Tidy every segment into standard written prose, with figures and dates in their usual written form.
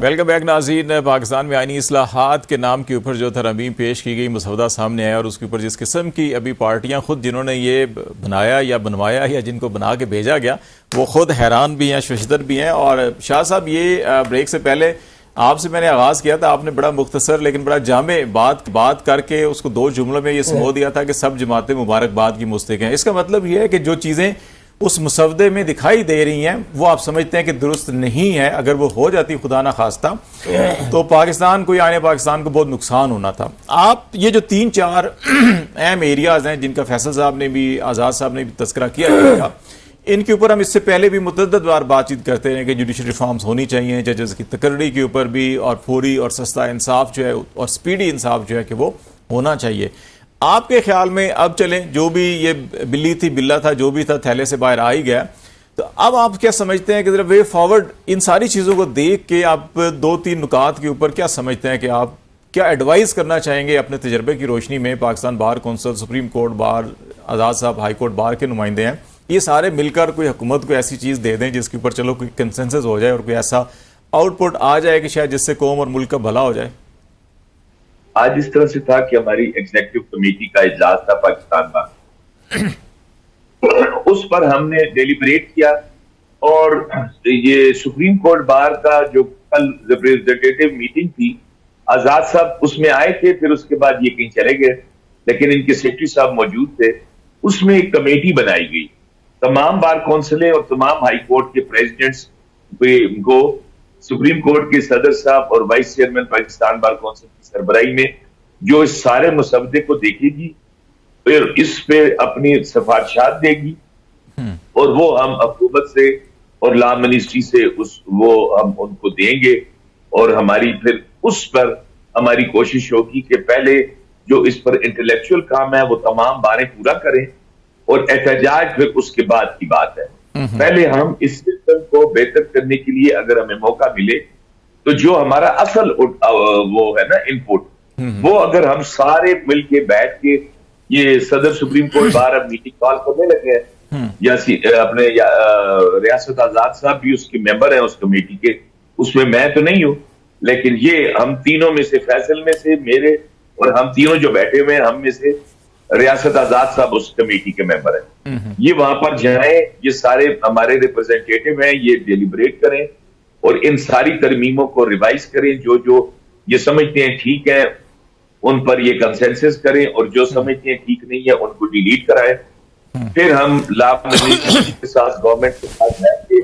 Welcome back ناظرین. پاکستان میں آئینی اصلاحات کے نام کے اوپر جو ترمیم پیش کی گئی مسودہ سامنے آیا اور اس کے اوپر جس قسم کی ابھی پارٹیاں خود جنہوں نے یہ بنایا یا بنوایا یا جن کو بنا کے بھیجا گیا وہ خود حیران بھی ہیں، ششدر بھی ہیں. اور شاہ صاحب یہ بریک سے پہلے آپ سے میں نے آغاز کیا تھا، آپ نے بڑا مختصر لیکن بڑا جامع بات کر کے اس کو 2 جملوں میں یہ سمو دیا تھا کہ سب جماعتیں مبارکباد کی مستحق ہیں. اس کا مطلب یہ ہے کہ جو چیزیں اس مسودے میں دکھائی دے رہی ہیں وہ آپ سمجھتے ہیں کہ درست نہیں ہے. اگر وہ ہو جاتی خدا نہ خواستہ تو پاکستان کو یا پاکستان کو بہت نقصان ہونا تھا. آپ یہ جو 3-4 اہم ایریاز ہیں جن کا فیصل صاحب نے بھی، آزاد صاحب نے بھی تذکرہ کیا تھا، ان کے اوپر ہم اس سے پہلے بھی متعدد بار بات چیت کرتے ہیں کہ جوڈیشل ریفارمز ہونی چاہیے، ججز کی تقرری کے اوپر بھی، اور فوری اور سستا انصاف جو ہے اور سپیڈی انصاف جو ہے کہ وہ ہونا چاہیے. آپ کے خیال میں اب چلیں، جو بھی یہ بلی تھی بلا تھا، جو بھی تھا تھیلے سے باہر آ ہی گیا، تو اب آپ کیا سمجھتے ہیں کہ ذرا وے فارورڈ ان ساری چیزوں کو دیکھ کے آپ 2-3 نکات کے اوپر کیا سمجھتے ہیں کہ آپ کیا ایڈوائز کرنا چاہیں گے اپنے تجربے کی روشنی میں؟ Pakistan bar council, supreme court bar, آزاد صاحب ہائی کورٹ بار کے نمائندے ہیں، یہ سارے مل کر کوئی حکومت کو ایسی چیز دے دیں جس کے اوپر چلو کوئی کنسنسس ہو جائے اور کوئی ایسا آؤٹ پٹ آ جائے کہ شاید جس سے قوم اور ملک کا بھلا ہو جائے. آج اس طرح سے تھا کہ ہماری ایگزیکٹو کمیٹی کا اجلاس تھا پاکستان بار، اس پر ہم نے ڈیلیبریٹ کیا اور یہ سپریم کورٹ بار کا جو کل ریپریزنٹیٹیو میٹنگ تھی، آزاد صاحب اس میں آئے تھے، پھر اس کے بعد یہ کہیں چلے گئے، لیکن ان کے سیکرٹری صاحب موجود تھے. اس میں ایک کمیٹی بنائی گئی، تمام بار کونسلیں اور تمام ہائی کورٹ کے پریزیڈنٹس کو سپریم کورٹ کے صدر صاحب اور vice chairman Pakistan bar council کی سربراہی میں جو اس سارے مسودے کو دیکھے گی، پھر اس پہ اپنی سفارشات دے گی اور وہ ہم حکومت سے اور لا منسٹری سے وہ ہم ان کو دیں گے. اور ہماری پھر اس پر ہماری کوشش ہوگی کہ پہلے جو اس پر انٹلیکچوئل کام ہے وہ تمام باریں پورا کریں اور احتجاج پھر اس کے بعد کی بات ہے. پہلے ہم اس سسٹم کو بہتر کرنے کے لیے اگر ہمیں موقع ملے تو جو ہمارا اصل وہ ہے نا ان پٹ، وہ اگر ہم سارے مل کے بیٹھ کے یہ صدر سپریم کورٹ بار اب میٹنگ کال کرنے لگے ہیں، یا اپنے ریاست آزاد صاحب بھی اس کے ممبر ہیں اس کمیٹی کے، اس میں میں تو نہیں ہوں، لیکن یہ ہم تینوں میں سے، فیصل میں سے، میرے اور ہم تینوں جو بیٹھے ہوئے ہیں ہم میں سے ریاست آزاد صاحب اس کمیٹی کے ممبر ہیں، یہ وہاں پر جائیں، یہ سارے ہمارے ریپرزینٹیٹیو ہیں، یہ ڈیلیبریٹ کریں اور ان ساری ترمیموں کو ریوائز کریں، جو یہ سمجھتے ہیں ٹھیک ہے ان پر یہ کنسنسس کریں اور جو سمجھتے ہیں ٹھیک نہیں ہے ان کو ڈیلیٹ کرائیں. پھر ہم لا منسٹری کے ساتھ، گورنمنٹ کے ساتھ بیٹھ کے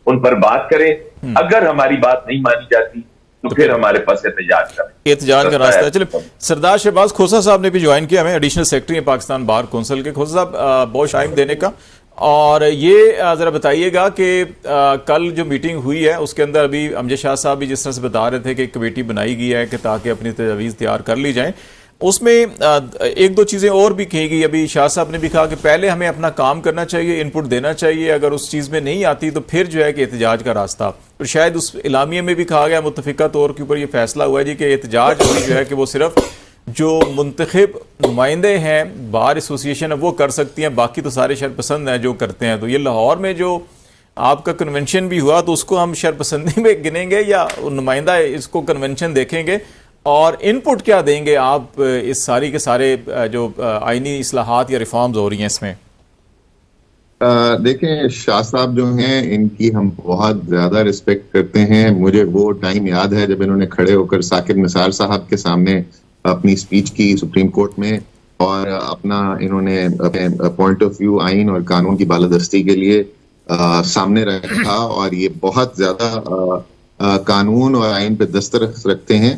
ان پر بات کریں. اگر ہماری بات نہیں مانی جاتی تو پھر ہمارے پاس احتجاج کا راستہ ہے. چلے سردار شہباز کھوسہ صاحب نے بھی جوائن کیا ہمیں، ایڈیشنل سیکرٹری ہیں پاکستان بار کونسل کے. کھوسہ صاحب بہت ٹائم دینے کا، اور یہ ذرا بتائیے گا کہ کل جو میٹنگ ہوئی ہے اس کے اندر ابھی امجد شاہ صاحب بھی جس طرح سے بتا رہے تھے کہ ایک کمیٹی بنائی گئی ہے کہ تاکہ اپنی تجاویز تیار کر لی جائیں، اس میں 1-2 چیزیں اور بھی کہی گئی. ابھی شاہ صاحب نے بھی کہا کہ پہلے ہمیں اپنا کام کرنا چاہیے، ان پٹ دینا چاہیے، اگر اس چیز میں نہیں آتی تو پھر جو ہے کہ احتجاج کا راستہ. اور شاید اس اعلامیے میں بھی کہا گیا متفقہ طور کے اوپر یہ فیصلہ ہوا ہے جی کہ احتجاج جو ہے کہ وہ صرف جو منتخب نمائندے ہیں بار ایسوسی ایشن وہ کر سکتی ہیں، باقی تو سارے شرپسند ہیں جو کرتے ہیں. تو یہ لاہور میں جو آپ کا کنونشن بھی ہوا تو اس کو ہم شرپسندی میں گنیں گے یا نمائندہ اس کو کنونشن دیکھیں گے؟ اور ان پٹ کیا دیں گے آپ اس ساری کے سارے جو آئینی اصلاحات یا ریفارمز ہو رہی ہیں اس میں؟ دیکھیں شاہ صاحب جو ہیں ان کی ہم بہت زیادہ رسپیکٹ کرتے ہیں. مجھے وہ ٹائم یاد ہے جب انہوں نے کھڑے ہو کر ثاقب نثار صاحب کے سامنے اپنی سپیچ کی سپریم کورٹ میں، اور اپنا انہوں نے اپنے پوائنٹ آف ویو آئین اور قانون کی بالادستی کے لیے سامنے رکھا، اور یہ بہت زیادہ قانون اور آئین پہ دسترخط رکھتے ہیں.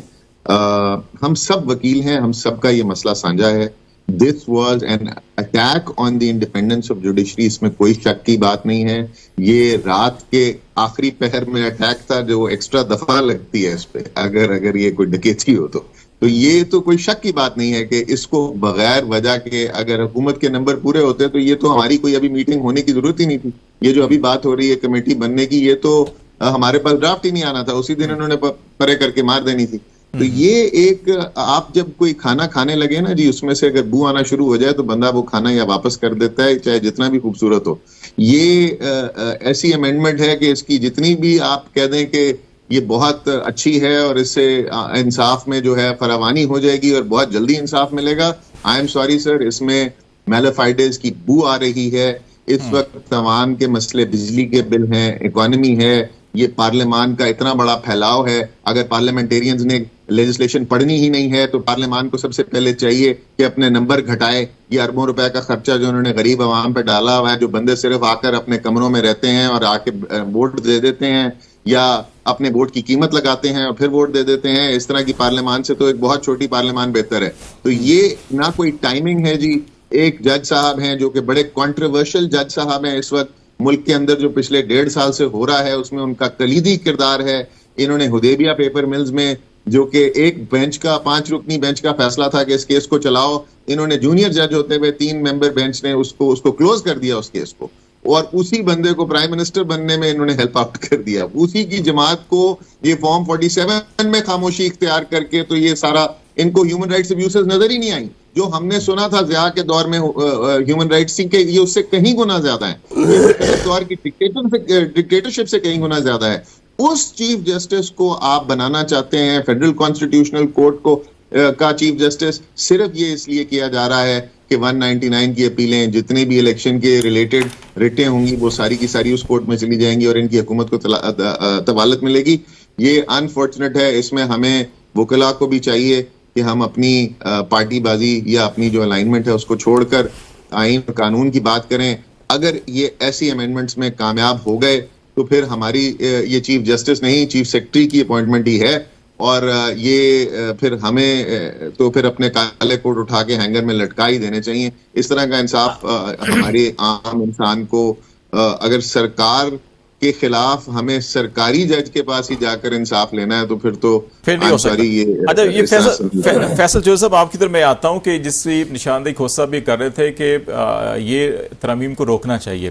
ہم سب وکیل ہیں، ہم سب کا یہ مسئلہ سانجھا ہے. This was an attack on the independence of judiciary، اس میں کوئی شک کی بات نہیں ہے. یہ رات کے آخری پہر میں اٹیک تھا جو ایکسٹرا دفعہ لگتی ہے اس پہ اگر یہ کوئی ڈکیتی ہو تو یہ تو کوئی شک کی بات نہیں ہے کہ اس کو بغیر وجہ کے اگر حکومت کے نمبر پورے ہوتے تو یہ تو ہماری کوئی ابھی میٹنگ ہونے کی ضرورت ہی نہیں تھی. یہ جو ابھی بات ہو رہی ہے کمیٹی بننے کی، یہ تو ہمارے پاس ڈرافٹ ہی نہیں آنا تھا، اسی دن انہوں نے پرے کر کے مار دینی تھی. تو یہ ایک آپ جب کوئی کھانا کھانے لگے نا جی، اس میں سے اگر بو آنا شروع ہو جائے تو بندہ وہ کھانا یا واپس کر دیتا ہے چاہے جتنا بھی خوبصورت ہو. یہ ایسی امینڈمنٹ ہے کہ اس کی جتنی بھی آپ کہہ دیں کہ یہ بہت اچھی ہے اور اس سے انصاف میں جو ہے فراوانی ہو جائے گی اور بہت جلدی انصاف ملے گا. آئی ایم سوری سر, اس میں میلافائڈیز کی بو آ رہی ہے. اس وقت عوام کے مسئلے بجلی کے بل ہیں, اکانومی ہے, یہ پارلیمان کا اتنا بڑا پھیلاؤ ہے. اگر پارلیمنٹیرینز نے لیجسلیشن پڑھنی ہی نہیں ہے تو پارلیمان کو سب سے پہلے چاہیے کہ اپنے نمبر گھٹائے. یہ اربوں روپے کا خرچہ جو انہوں نے غریب عوام پہ ڈالا ہوا ہے, جو بندے صرف آ کر اپنے کمروں میں رہتے ہیں اور آ کے ووٹ دے دیتے ہیں یا اپنے ووٹ کی قیمت لگاتے ہیں اور پھر ووٹ دے دیتے ہیں, اس طرح کی پارلیمان سے تو ایک بہت چھوٹی پارلیمان بہتر ہے. تو یہ نہ کوئی ٹائمنگ ہے جی. ایک جج صاحب ہیں جو کہ بڑے کنٹروورشل جج صاحب ہیں اس وقت ملک کے اندر, جو پچھلے 1.5 سال سے ہو رہا ہے اس میں ان کا کلیدی کردار ہے. انہوں نے حدیبیہ پیپر ملز میں جو کہ ایک بینچ کا 5 رکنی بینچ کا فیصلہ تھا کہ اس کیس کو چلاؤ, انہوں نے جونیئر جج ہوتے ہوئے 3 ممبر بینچ نے اس کو کلوز کر دیا اس کیس کو, اور اسی بندے کو پرائم منسٹر بننے میں انہوں نے ہیلپ آؤٹ کر دیا. اسی کی جماعت کو یہ فارم 47 میں خاموشی اختیار کر کے, تو یہ سارا ان کو ہیومن رائٹس ابیوسز نظر ہی نہیں آئی. جو ہم نے سنا تھا ضیاء کے دور میں ہیومن رائٹس کے, یہ اس سے کہیں گنا زیادہ ہے. یہ دور کی ڈکٹیٹرشپ سے کہیں گنا زیادہ ہے. اس چیف جسٹس کو آپ بنانا چاہتے ہیں فیڈرل کانسٹیٹیوشنل کورٹ کو کا چیف جسٹس, صرف یہ اس لیے کیا جا رہا ہے کہ 199 کی اپیلیں, جتنے بھی الیکشن کے ریلیٹڈ ریٹیں ہوں گی وہ ساری کی ساری اس کورٹ میں چلی جائیں گی اور ان کی حکومت کو طوالت ملے گی. یہ انفارچونیٹ ہے. اس میں ہمیں وکلاء کو بھی چاہیے کہ ہم اپنی پارٹی بازی یا اپنی جو الائنمنٹ ہے اس کو چھوڑ کر آئین اور قانون کی بات کریں. اگر یہ ایسی امینڈمنٹس میں کامیاب ہو گئے تو پھر ہماری یہ چیف جسٹس نہیں, چیف سیکرٹری کی اپوائنٹمنٹ ہی ہے, اور یہ پھر ہمیں تو پھر اپنے کالے کوٹ اٹھا کے ہینگر میں لٹکا ہی دینے چاہیے. اس طرح کا انصاف ہمارے عام انسان کو, اگر سرکار کے خلاف ہمیں سرکاری جج کے پاس ہی جا کر انصاف لینا ہے تو پھر نہیں ہو سکتا. اچھا, یہ فیصل جو صاحب آپ کی طرف میں آتا ہوں کہ جس سے نشاندہی کھوسہ بھی کر رہے تھے کہ یہ ترامیم کو روکنا چاہیے.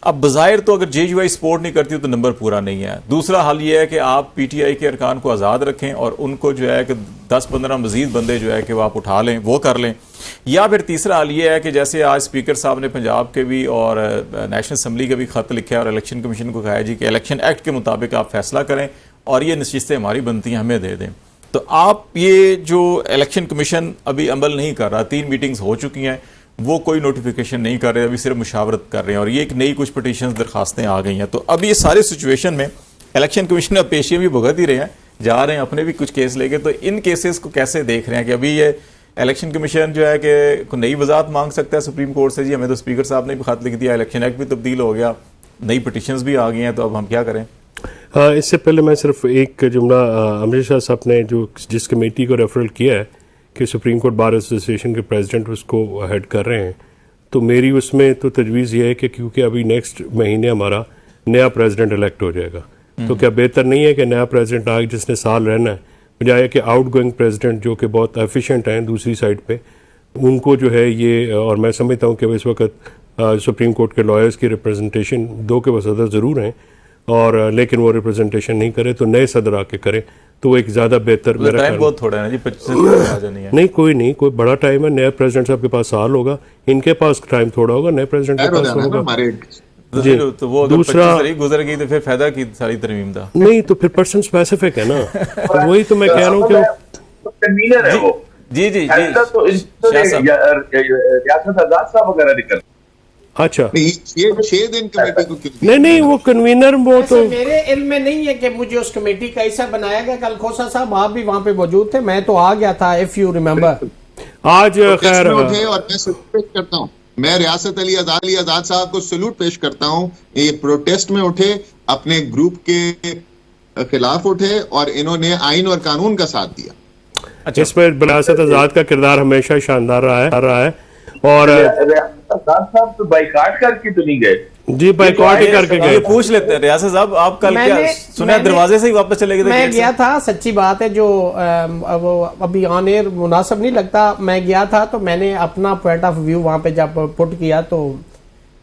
اب بظاہر تو اگر JUI سپورٹ نہیں کرتی تو نمبر پورا نہیں ہے. دوسرا حل یہ ہے کہ آپ PTI کے ارکان کو آزاد رکھیں اور ان کو جو ہے کہ 10-15 مزید بندے جو ہے کہ وہ آپ اٹھا لیں, وہ کر لیں. یا پھر تیسرا حل یہ ہے کہ جیسے آج اسپیکر صاحب نے پنجاب کے بھی اور نیشنل اسمبلی کا بھی خط لکھا ہے اور الیکشن کمیشن کو کہا ہے جی کہ الیکشن ایکٹ کے مطابق آپ فیصلہ کریں اور یہ نشستیں ہماری بنتی ہیں ہمیں دے دیں. تو آپ یہ جو الیکشن کمیشن ابھی عمل نہیں کر رہا, 3 میٹنگز ہو چکی ہیں, وہ کوئی نوٹیفیکیشن نہیں کر رہے, ابھی صرف مشاورت کر رہے ہیں, اور یہ ایک نئی کچھ پٹیشنز درخواستیں آ گئی ہیں. تو اب یہ سارے سچویشن میں الیکشن کمیشن اب پیشیاں بھی بھگت ہی رہے ہیں, جا رہے ہیں اپنے بھی کچھ کیس لے کے. تو ان کیسز کو کیسے دیکھ رہے ہیں کہ ابھی یہ الیکشن کمیشن جو ہے کہ کوئی نئی وضاحت مانگ سکتا ہے سپریم کورٹ سے, جی ہمیں تو اسپیکر صاحب نے بھی خط لکھ دیا, الیکشن ایکٹ بھی تبدیل ہو گیا, نئی پٹیشنز بھی آ گئی ہیں, تو اب ہم کیا کریں؟ اس سے پہلے میں صرف ایک جملہ, امرت شاہ صاحب نے جس کمیٹی کو ریفرل کیا ہے کہ سپریم کورٹ بار ایسوسیشن کے پریزیڈنٹ اس کو ہیڈ کر رہے ہیں, تو میری اس میں تو تجویز یہ ہے کہ کیونکہ ابھی نیکسٹ مہینے ہمارا نیا پریزیڈنٹ الیکٹ ہو جائے گا, تو کیا بہتر نہیں ہے کہ نیا پریزیڈنٹ آئے جس نے سال رہنا ہے, بجائے کہ آؤٹ گوئنگ پریزیڈنٹ جو کہ بہت ایفیشینٹ ہیں دوسری سائڈ پہ, ان کو جو ہے یہ, اور میں سمجھتا ہوں کہ اس وقت سپریم کورٹ کے لائرز کی ریپرزنٹیشن 2 کے صدر ضرور ہیں, اور لیکن وہ ریپرزنٹیشن نہیں کرے تو نئے صدر آ کے کرے تو وہ ایک زیادہ بہتر. میرا ٹائم بہت تھوڑا ہے نا جی, 25 نہیں کوئی نہیں, کوئی بڑا ٹائم ہے. نئے پریزیڈنٹ صاحب کے پاس سال ہوگا, ان کے پاس ٹائم تھوڑا ہوگا, نئے پریزیڈنٹ کے پاس ہوگا. تو وہ دوسرا گزر گئی تو پھر فائدہ کی ساری ترمیم دا نہیں, تو پھر پرسن اسپیسیفک ہے نا, وہی تو میں کہہ رہا ہوں کہ کنوینر ہے وہ. جی جی ریاست آزاد صاحب وغیرہ نکل. اچھا, 6 دن کمیٹی کو نہیں وہ کنوینر وہ تو میرے علم میں نہیں ہے کہ مجھے اس کمیٹی کا حصہ بنایا گیا. کل کھوسہ صاحب آپ بھی وہاں پہ موجود تھے, میں تو آ گیا تھا اف یو ریمبر. آج خیر اور میں سلوٹ پیش کرتا ہوں, میں ریاست علی آزاد صاحب کو سلوٹ پیش کرتا ہوں. یہ پروٹیسٹ میں اٹھے, اپنے گروپ کے خلاف اٹھے اور انہوں نے آئین اور قانون کا ساتھ دیا. اس میں ریاست آزاد کا کردار ہمیشہ شاندار رہا ہے. اور صاحب تو بائیکاٹ کر کے تو نہیں گئے. جی بائیکاٹ ہی کر کے گئے. پوچھ لیتے ہیں ریاست صاحب, آپ کل کیا سنا دروازے سے ہی واپس چلے گئے؟ میں گیا تھا, سچی بات ہے, جو وہ ابھی آن ایئر مناسب نہیں لگتا, میں گیا تھا تو میں نے اپنا پوائنٹ آف ویو وہاں پہ جب پٹ کیا, تو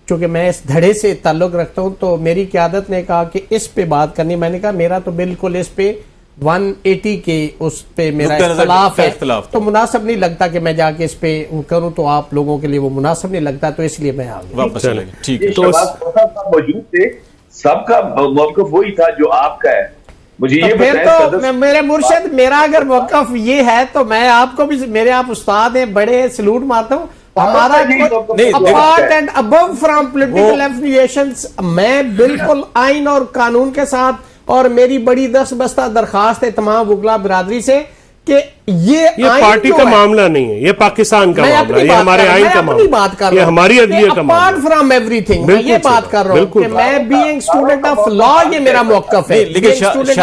چونکہ میں اس دھڑے سے تعلق رکھتا ہوں تو میری قیادت نے کہا کہ اس پہ بات کرنی. میں نے کہا میرا تو بالکل اس پہ 180 کے اس پہ میرا اختلاف ہے, تو مناسب نہیں لگتا کہ میں جا کے اس پہ کروں, تو آپ لوگوں کے لیے وہ مناسب نہیں لگتا, تو اس لیے میں آ گیا. واپس چلے گئے. ٹھیک ہے, تو موجود تھے, سب کا موقف وہی تھا جو آپ کا ہے مجھے یہ پھر بتائیں تو میرے مرشد میرا اگر موقف یہ ہے تو میں آپ کو بھی, میرے آپ استاد ہیں بڑے, سلوٹ مارتا ہوں. ہمارا apart and above from political affiliations, میں بالکل آئین اور قانون کے ساتھ, اور میری بڑی دست بستہ درخواست ہے تمام وکلا برادری سے کہ یہ پارٹی کا معاملہ نہیں ہے, یہ پاکستان کا معاملہ ہے, یہ ہمارے آئین کا معاملہ ہے, یہ ہماری عدلیہ کا معاملہ ہے. اپارٹ فرام ایوری تھنگ میں یہ بات کر رہا ہوں کہ میں بینگ اسٹوڈنٹ آف لا, یہ میرا موقف ہے. لیکن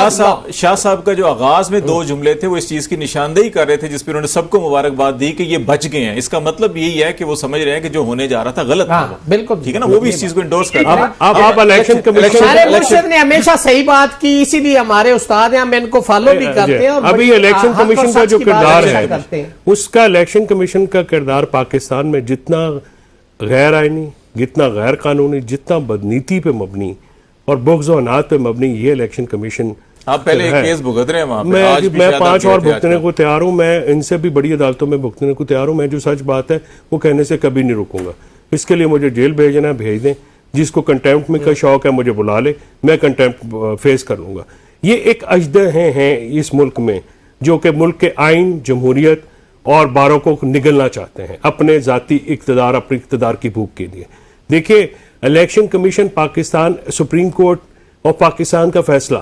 شاہ صاحب کا جو آغاز میں 2 جملے تھے وہ اس چیز کی نشاندہی کر رہے تھے جس پہ انہوں نے سب کو مبارکباد دی کہ یہ بچ گئے ہیں. اس کا مطلب یہی ہے کہ وہ سمجھ رہے ہیں کہ جو ہونے جا رہا تھا غلط تھا. بالکل ٹھیک ہے نا, وہ بھی اس چیز کو انڈورس کر رہے ہیں. اب الیکشن کمیشن, ہمارے مرشد نے ہمیشہ صحیح بات کی, اسی لیے ہمارے استاد ہیں, ہم ان کو فالو بھی کرتے ہیں. اور ابھی الیکشن کمیشن کا جو کردار ہے, اس کا الیکشن کمیشن کا کردار پاکستان میں جتنا غیر آئینی, جتنا غیر قانونی, جتنا بدنیتی پہ مبنی اور بغض و عناد پہ مبنی یہ الیکشن کمیشن. آپ پہلے ایک کیس بھگت رہے ہیں وہاں پہ, میں 5 اور بھگتنے کو تیار ہوں, میں ان سے بھی بڑی عدالتوں میں بھگتنے کو تیار ہوں. میں جو سچ بات ہے وہ کہنے سے کبھی نہیں رکوں گا. اس کے لیے مجھے جیل بھیجنا ہے, بھیج دیں. جس کو کنٹیمپٹ میں کا شوق ہے مجھے بلا لے, میں کنٹیمپٹ فیس کر لوں گا. یہ ایک اژدھے ہیں اس ملک میں جو کہ ملک کے آئین, جمہوریت اور باروں کو نگلنا چاہتے ہیں اپنے ذاتی اقتدار, اپنے اقتدار کی بھوک کے لیے. دیکھیں, election commission Pakistan, supreme Court اور پاکستان کا فیصلہ,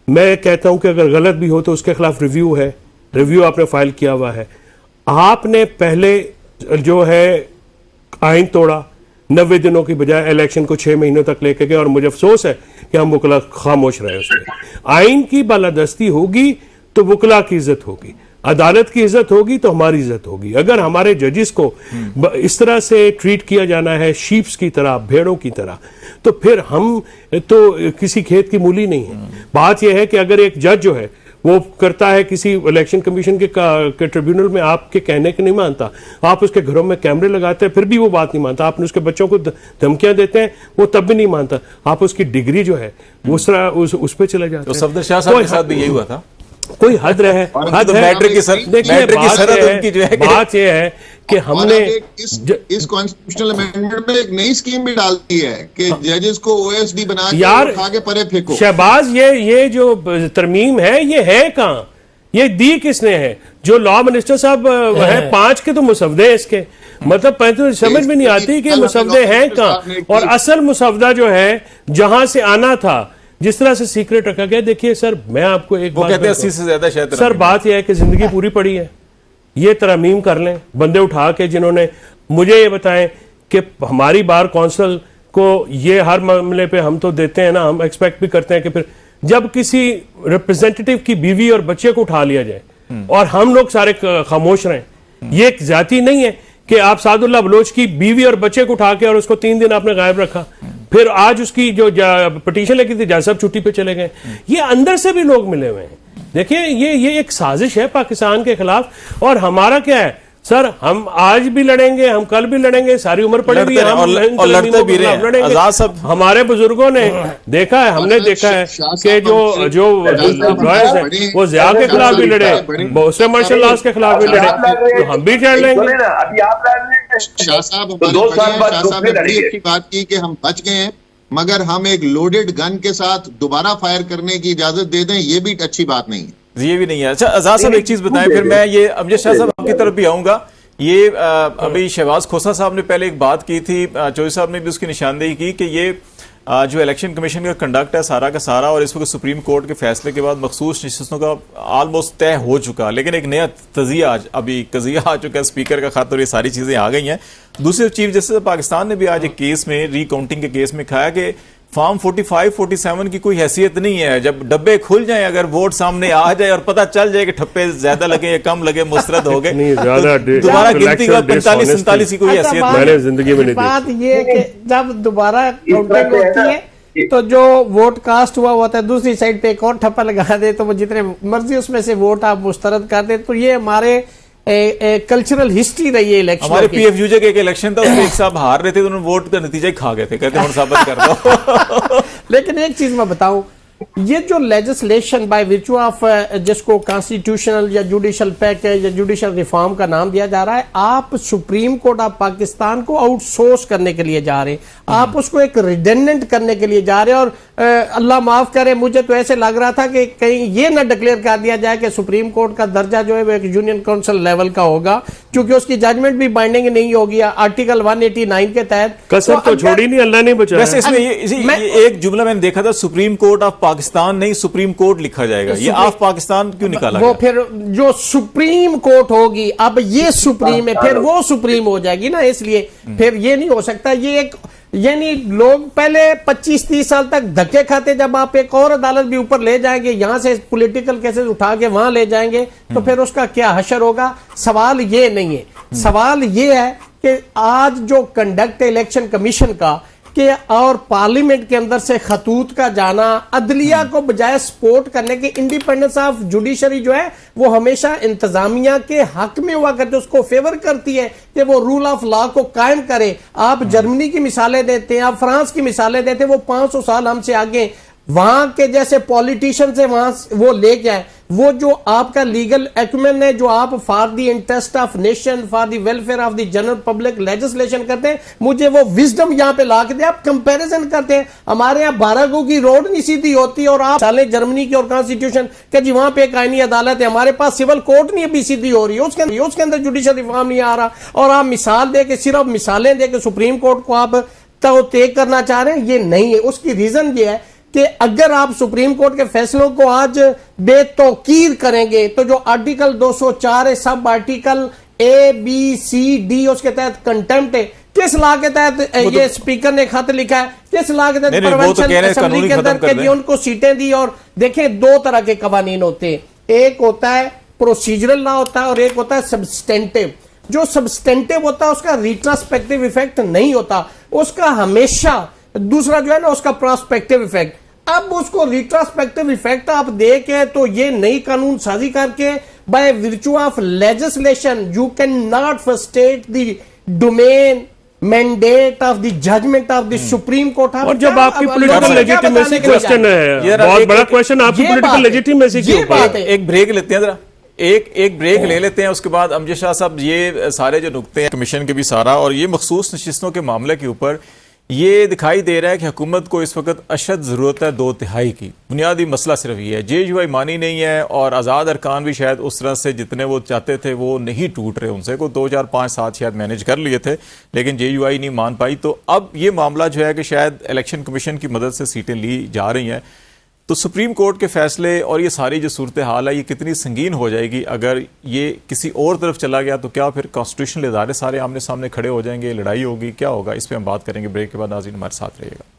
میں کہتا ہوں کہ اگر غلط بھی ہو تو اس کے خلاف ریویو ہے, ریویو آپ نے فائل کیا ہوا ہے. آپ نے پہلے جو ہے آئین توڑا, 90 دنوں کی بجائے الیکشن کو 6 مہینوں تک لے کے گئے, اور مجھے افسوس ہے کہ ہم وکلا خاموش رہے اس پہ. آئین کی بالادستی ہوگی تو وکلا کی عزت ہوگی, عدالت کی عزت ہوگی تو ہماری عزت ہوگی. اگر ہمارے ججز کو اس طرح سے ٹریٹ کیا جانا ہے شیپس کی طرح, بھیڑوں کی طرح, تو پھر ہم تو کسی کھیت کی مولی نہیں ہے. بات یہ ہے کہ اگر ایک جج جو ہے وہ کرتا ہے کسی الیکشن کمیشن کے ٹریبیونل میں, آپ کے کہنے کے نہیں مانتا, آپ اس کے گھروں میں کیمرے لگاتے ہیں پھر بھی وہ بات نہیں مانتا, آپ نے اس کے بچوں کو دھمکیاں دیتے ہیں وہ تب بھی نہیں مانتا, آپ اس کی ڈگری جو ہے اس طرح اس پہ چلے جاتے ہیں. صفدر شاہ صاحب کے ساتھ بھی یہی ہوا تھا. کوئی حد رہے, حد ہے. بات یہ ہے کہ ہم نے اس کانسٹیٹیوشنل امینڈمنٹ میں ایک نئی اسکیم بھی ڈال دی ہے کہ ججز کو او ایس ڈی بنا کے اٹھا کے پرے پھینکو. شہباز, یہ جو ترمیم ہے یہ ہے کہاں, یہ دی کس نے ہے؟ جو لا منسٹر صاحب ہیں 5 کے تو مسودے اس کے, مطلب سمجھ میں نہیں آتی کہ مسودے ہیں کہاں, اور اصل مسودہ جو ہے جہاں سے آنا تھا جس طرح سے سیکرٹ رکھا گیا. دیکھیے سر, میں آپ کو ایک بات کہتے ہیں 80 سے زیادہ شاید سر, بات یہ ہے کہ زندگی پوری پڑی ہے, یہ ترمیم کر لیں بندے اٹھا کے جنہوں نے. مجھے یہ بتائیں کہ ہماری بار کونسل کو یہ ہر معاملے پہ ہم تو دیتے ہیں نا, ہم ایکسپیکٹ بھی کرتے ہیں کہ پھر جب کسی ریپرزینٹیٹیو کی بیوی اور بچے کو اٹھا لیا جائے اور ہم لوگ سارے خاموش رہیں, یہ ایک ذاتی نہیں ہے کہ آپ سعد اللہ بلوچ کی بیوی اور بچے کو اٹھا کے اور اس کو 3 دن آپ نے غائب رکھا, پھر آج اس کی جو پٹیشن لگی تھی جج صاحب چھٹی پہ چلے گئے. یہ اندر سے بھی لوگ ملے ہوئے ہیں. دیکھیں, یہ ایک سازش ہے پاکستان کے خلاف, اور ہمارا کیا ہے سر, ہم آج بھی لڑیں گے, ہم کل بھی لڑیں گے, ساری عمر پڑے بھی اور لڑتے بھی رہے ہیں. ہمارے بزرگوں نے دیکھا ہے, ہم نے دیکھا ہے کہ جو لائرز ہیں وہ ضیاء کے خلاف بھی لڑے, بہت سے مارشل لاز کے خلاف بھی لڑے, تو ہم بھی چڑھ لیں گے. شاہ صاحب نے بڑی اچھی بات کی کہ ہم بچ گئے ہیں, مگر ہم ایک لوڈڈ گن کے ساتھ دوبارہ فائر کرنے کی اجازت دے دیں, یہ بھی اچھی بات نہیں ہے. یہ بھی نہیں ہے. اچھا اعزاز صاحب ایک چیز بتائیں, پھر میں یہ امجد شاہ صاحب آپ کی طرف بھی آؤں گا. یہ ابھی شہباز کھوسہ صاحب نے پہلے ایک بات کی تھی, چوہدری صاحب نے بھی اس کی نشاندہی کی کہ یہ جو الیکشن کمیشن کا کنڈکٹ ہے سارا کا سارا, اور اس وقت سپریم کورٹ کے فیصلے کے بعد مخصوص نشستوں کا آلموسٹ طے ہو چکا, لیکن ایک نیا تزیہ ابھی قضیہ آ چکا ہے, اسپیکر کا خط اور یہ ساری چیزیں آ گئی ہیں. دوسرے چیف جسٹس پاکستان نے بھی آج ایک کیس میں, ری کاؤنٹنگ کے کیس میں کہا کہ فارم 45-47 کی کوئی حیثیت نہیں ہے, جب ڈبے کھل جائیں, اگر ووٹ سامنے آ جائے اور پتہ چل جائے کہ ٹھپے زیادہ لگے یا کم لگے, مسترد ہو گئے, دوبارہ گنتی کا 45-47 کی کوئی حیثیت میں نے زندگی میں نہیں دی. بات یہ ہے کہ جب دوبارہ کاؤنٹنگ ہوتی ہے تو جو ووٹ کاسٹ ہوا ہوتا ہے دوسری سائڈ پہ ایک اور ٹھپا لگا دے, تو وہ جتنے مرضی اس میں سے ووٹ آپ مسترد کر دیں. تو یہ ہمارے کلچرل ہسٹری رہی ہے الیکشن. ہمارے پی ایف یو جے کے ایک الیکشن تھا, اس میں ایک صاحب ہار رہے تھے, انہوں نے ووٹ کا نتیجہ ہی کھا گئے تھے, کہتے ہیں ثابت کر دو. لیکن ایک چیز میں بتاؤں, یہ جو لیجسلیشن بائی ورچو آف جس کو کانسٹیٹیوشنل یا جوڈیشل پیکج یا جوڈیشل ریفارم کا نام دیا جا رہا ہے، آپ سپریم کورٹ آف پاکستان کو آؤٹ سورس کرنے کے لیے جا رہے ہیں، آپ اس کو ایک ریڈنڈنٹ کرنے کے لیے جا رہے ہیں. اور اللہ معاف کرے، مجھے تو ایسے لگ رہا تھا کہ کہیں یہ نہ ڈکلیئر کر دیا جائے کہ سپریم کورٹ کا درجہ جو ہے وہ ایک یونین کونسل لیول کا ہوگا، کیونکہ اس کی ججمنٹ بھی بائنڈنگ نہیں ہوگی آرٹیکل 189 کے تحت. قسم تو چھوڑی نہیں، اللہ نے بچایا. ویسے اس میں یہ ایک جملہ میں نے دیکھا تھا، سپریم کورٹ آف پاکستان نہیں سپریم کورٹ لکھا جائے گا، یہ آف پاکستان کیوں نکالا گیا؟ وہ پھر جو سپریم کورٹ ہوگی، اب یہ سپریم ہے، پھر وہ سپریم ہو جائے گی نا، اس لیے پھر یہ نہیں ہو سکتا. یہ ایک یعنی لوگ پہلے 25-30 سال تک دھکے کھاتے، جب آپ ایک اور عدالت بھی اوپر لے جائیں گے، یہاں سے پولیٹیکل کیسز اٹھا کے وہاں لے جائیں گے تو پھر اس کا کیا حشر ہوگا. سوال یہ نہیں ہے، سوال یہ ہے کہ آج جو کنڈکٹ الیکشن کمیشن کا کہ اور پارلیمنٹ کے اندر سے خطوط کا جانا، عدلیہ کو بجائے سپورٹ کرنے کے، انڈیپینڈنس آف جوڈیشری جو ہے وہ ہمیشہ انتظامیہ کے حق میں ہوا کرتے، اس کو فیور کرتی ہے کہ وہ رول آف لا کو قائم کرے. آپ جرمنی کی مثالیں دیتے ہیں، آپ فرانس کی مثالیں دیتے ہیں، وہ 500 سال ہم سے آگے. وہاں کے جیسے پولیٹیشن سے وہاں وہ لے کے آئے، وہ جو آپ کا لیگل ایکومن ہے، جو آپ for the interest of nation, for the welfare of the general public legislation کرتے ہیں، مجھے وہ وزڈم یہاں پہ لا کے دے. آپ کمپیریزن کرتے ہیں، ہمارے یہاں 12 گو کی روڈ نہیں سیدھی ہوتی، اور آپ سالے جرمنی کی اور کانسٹیٹیوشن کہ جی وہاں پہ ایک آئینی عدالت ہے، ہمارے پاس سول کورٹ نہیں ابھی سیدھی ہو رہی ہے، اس کے اندر جوڈیشل ریفارم نہیں آ رہا. اور آپ مثال دے کے، صرف مثالیں دے کے سپریم کورٹ کو آپ توتیق کرنا چاہ رہے ہیں، یہ نہیں ہے. اس کی ریزن یہ ہے کہ اگر آپ سپریم کورٹ کے فیصلوں کو آج بے توقیر کریں گے تو جو آرٹیکل 204 ہے، سب آرٹیکل اے بی سی ڈی اس کے تحت کنٹمپٹ ہے. کس لا کے تحت یہ اسپیکر نے خط لکھا ہے، کس لا کے تحت پروینشن اسمبلی کے اندر کہ جی ان کو سیٹیں دی. اور دیکھیں 2 طرح کے قوانین ہوتے ہیں، ایک ہوتا ہے پروسیجرل لا ہوتا ہے اور ایک ہوتا ہے سبسٹینٹیو. جو سبسٹینٹیو ہوتا ہے اس کا ریٹراسپیکٹیو ایفیکٹ نہیں ہوتا، اس کا ہمیشہ دوسرا جو ہے نا اس کا پراسپیکٹیو ایفیکٹ. اب اس کو ریٹراسپیکٹیو ایفیکٹ آپ دے کے تو یہ نئی قانون سازی کر کے by virtue of legislation you can not frustrate the domain mandate of the judgment of the Supreme Court. اور جب آپ کی پولیٹیکل لیجیٹیمیسی کوسچن ہے، بہت بڑا کوسچن آپ کی پولیٹیکل لیجیٹیمیسی کے اوپر. ایک بریک لیتے ہیں ذرا، ایک بریک لے لیتے ہیں، اس کے بعد امجد شاہ صاحب یہ سارے جو نکتے ہیں کمیشن کے بھی سارا، اور یہ مخصوص نشستوں کے معاملے کے اوپر یہ دکھائی دے رہا ہے کہ حکومت کو اس وقت اشد ضرورت ہے 2/3 کی. بنیادی مسئلہ صرف یہ ہے، جے یو آئی مانی نہیں ہے، اور آزاد ارکان بھی شاید اس طرح سے جتنے وہ چاہتے تھے وہ نہیں ٹوٹ رہے، ان سے کو 2 4 5 7 شاید مینج کر لیے تھے، لیکن جے یو آئی نہیں مان پائی. تو اب یہ معاملہ جو ہے کہ شاید الیکشن کمیشن کی مدد سے سیٹیں لی جا رہی ہیں. تو سپریم کورٹ کے فیصلے اور یہ ساری جو صورتحال ہے یہ کتنی سنگین ہو جائے گی اگر یہ کسی اور طرف چلا گیا؟ تو کیا پھر کانسٹیٹیوشنل ادارے سارے آمنے سامنے کھڑے ہو جائیں گے، لڑائی ہوگی، کیا ہوگا؟ اس پہ ہم بات کریں گے بریک کے بعد. ناظرین ہمارے ساتھ رہیے گا.